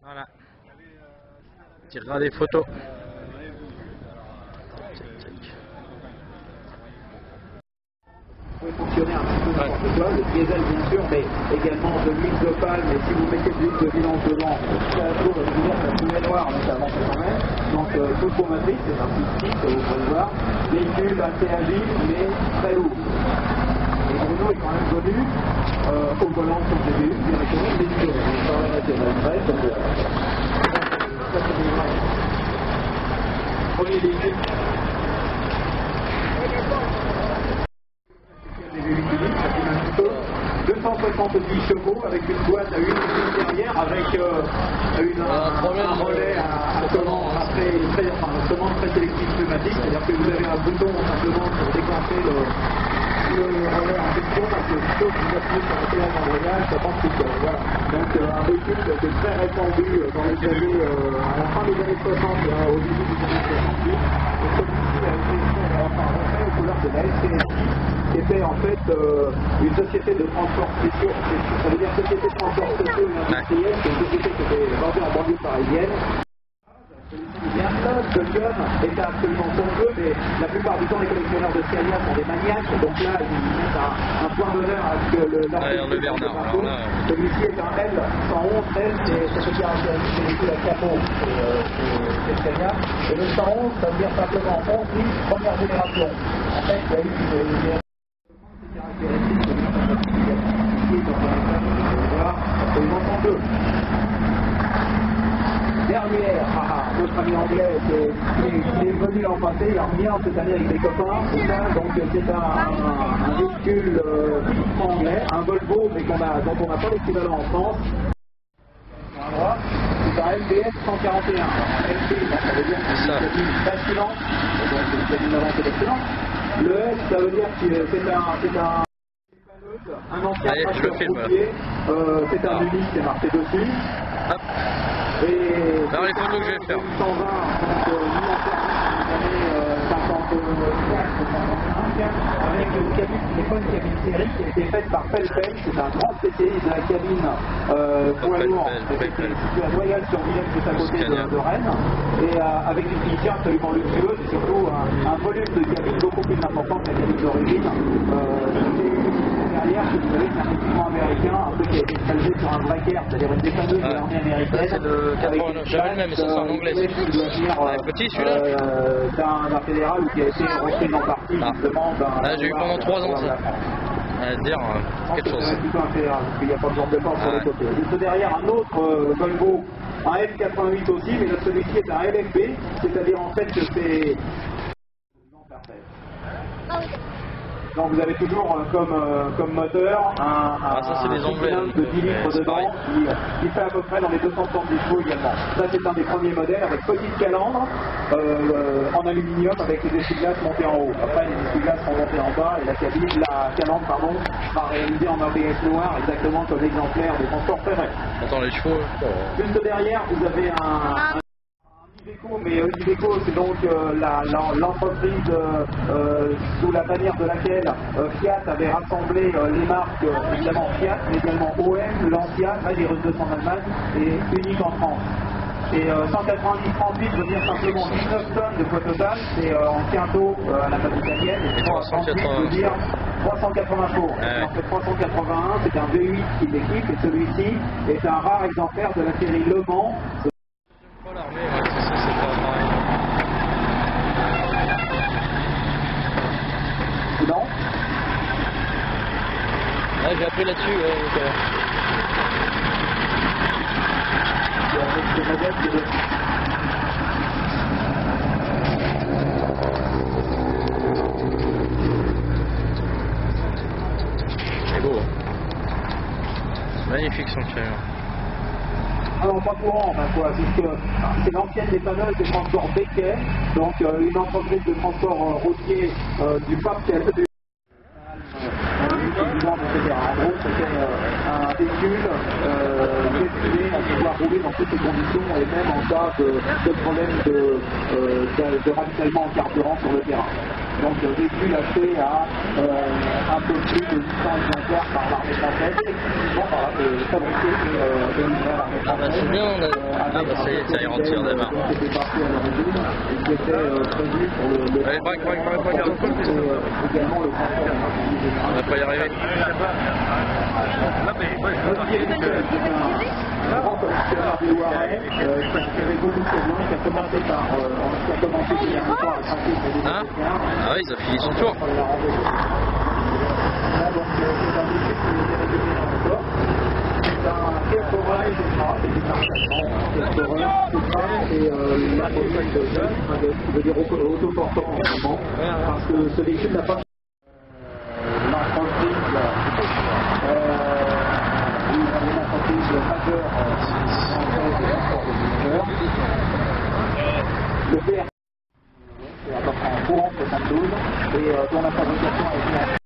Voilà. On tirera des photos. Vous pouvez fonctionner un petit peu n'importe quoi, le diesel bien sûr, mais également de l'huile de palme, et si vous mettez de l'huile de vidange dedans, ça fumée noire, donc ça avance quand même. Donc toute formatrice, c'est un petit stick, vous pouvez le voir. Véhicule assez agile, mais très lourd. Et Bruno est quand même venu au volant de son GBU, directement délivré. On va arrêter après, premier véhicule. 270 chevaux avec une boîte à 8 minutes derrière avec un relais à commande très sélectif pneumatique, c'est-à-dire que vous avez un bouton simplement pour déclencher le relais en question parce que plutôt que vous appuyez sur le pédale d'embrayage, ça pense tout seul. Voilà. Donc un véhicule qui était très répandu dans les années, à la fin des années 60 et au début des années 70. Et celui-ci a été refait aux couleurs de la SCSI, qui était en fait une société de transport spéciaux, ça veut dire société de transport spéciaux et industriel, c'est une société qui était vendue en banlieue parisienne. Ce gun était absolument pompeux, mais la plupart du temps les collectionneurs de Scania sont des maniaques, donc là ils mettent un point d'honneur à ce que le Bernard. Celui-ci est un L111, c'est ce qui caractérise les véhicules à capot chez Scania, et le 111 ça veut dire simplement 11 000 première génération. En fait il y a eu des caractéristiques absolument pompeux. Derrière, notre ami anglais qui est venu l'an passé, il a remis cette année avec des copains, donc c'est un véhicule anglais, un Volvo, mais dont on n'a pas l'équivalent en France. C'est un LBS 141. LB, ça veut dire que c'est une cabine basculante, donc c'est une cabine avancée d'excellence. Le S, ça veut dire que c'est un ancien tracteur routier, c'est un Unix qui est marqué dessus. Hop. Et alors les photos que je vais faire. 120, donc mis en service dans les années 54 avec une cabine qui n'est pas une cabine série, qui a été faite par Pelpel, c'est un grand spécialiste de la cabine poids lourd, qui est situé à Noyal-sur-Vilaine, juste à côté de Rennes, et avec une finition absolument luxueuse et surtout un volume de cabine beaucoup plus important que la cabine d'origine. Derrière, vous savez, c'est un équipement américain, un peu qui a été installé sur un braquer, c'est-à-dire une dépanneuse de l'armée américaine. C'est le 89, j'avais le même, mais ça c'est en anglais. Petit celui-là d'un fédéral qui a été repris en partie justement d'un. J'ai eu pendant 3 ans ça. À dire quelque chose. C'est plutôt un fédéral, parce qu'il n'y a pas besoin de force sur les côtés. Juste derrière un autre Volvo, un F88 aussi, mais celui-ci est un LFB, c'est-à-dire en fait que c'est. Donc vous avez toujours comme moteur un cylindre de 10 litres dedans qui fait à peu près dans les 270 chevaux également. Ça c'est un des premiers modèles avec petite calandre en aluminium avec les essuie-glaces montés en haut. Après les essuie-glaces sont montés en bas et la calandre sera réalisée en ABS noir exactement comme l'exemplaire des transports ferrés. Attends les chevaux. Juste derrière vous avez un Iveco, mais Iveco c'est donc l'entreprise sous la bannière de laquelle Fiat avait rassemblé les marques évidemment Fiat, mais également OM, Lancia, Magirus 200 en Allemagne et unique en France. Et 190-38 veut dire simplement 19 tonnes de poids total, c'est en quinto à la base italienne, et 338 veut dire 380 chevaux. En fait 381 c'est un V8 qui l'équipe et celui-ci est un rare exemplaire de la série Le Mans. Non. Ouais, j'ai appris là-dessus. C'est beau. Magnifique son camion. Alors pas courant, puisque c'est l'ancienne dépanneuse des transports Becquet, donc une entreprise de transport routier du pape En gros, c'était un véhicule destiné à pouvoir rouler dans toutes les conditions et même en cas de problème de ravitaillement en carburant sur le terrain. Donc véhicule acheté à un peu plus de 800 exemplaires par l'armée française, exclusivement fabriqués et livrés à l'armée française. C'est bien, ça y est, ça ira en tir démarre. C'était parti à l'origine et qui était prévu pour le. Allez, braque, également le transport. On va pas y arriver. Un grand collectionneur du Loiret qui avait beaucoup de choses, qui a commencé ces derniers temps à traquer les Ah oui, il a fini son tour. C'est un Kerkora et Zetra, c'est une marque et la police de jeunes, je veux dire autoportant en ce moment, parce que ce véhicule n'a pas l'entreprise majeure le PR, c'est à peu près en courant 72 et dont la fabrication est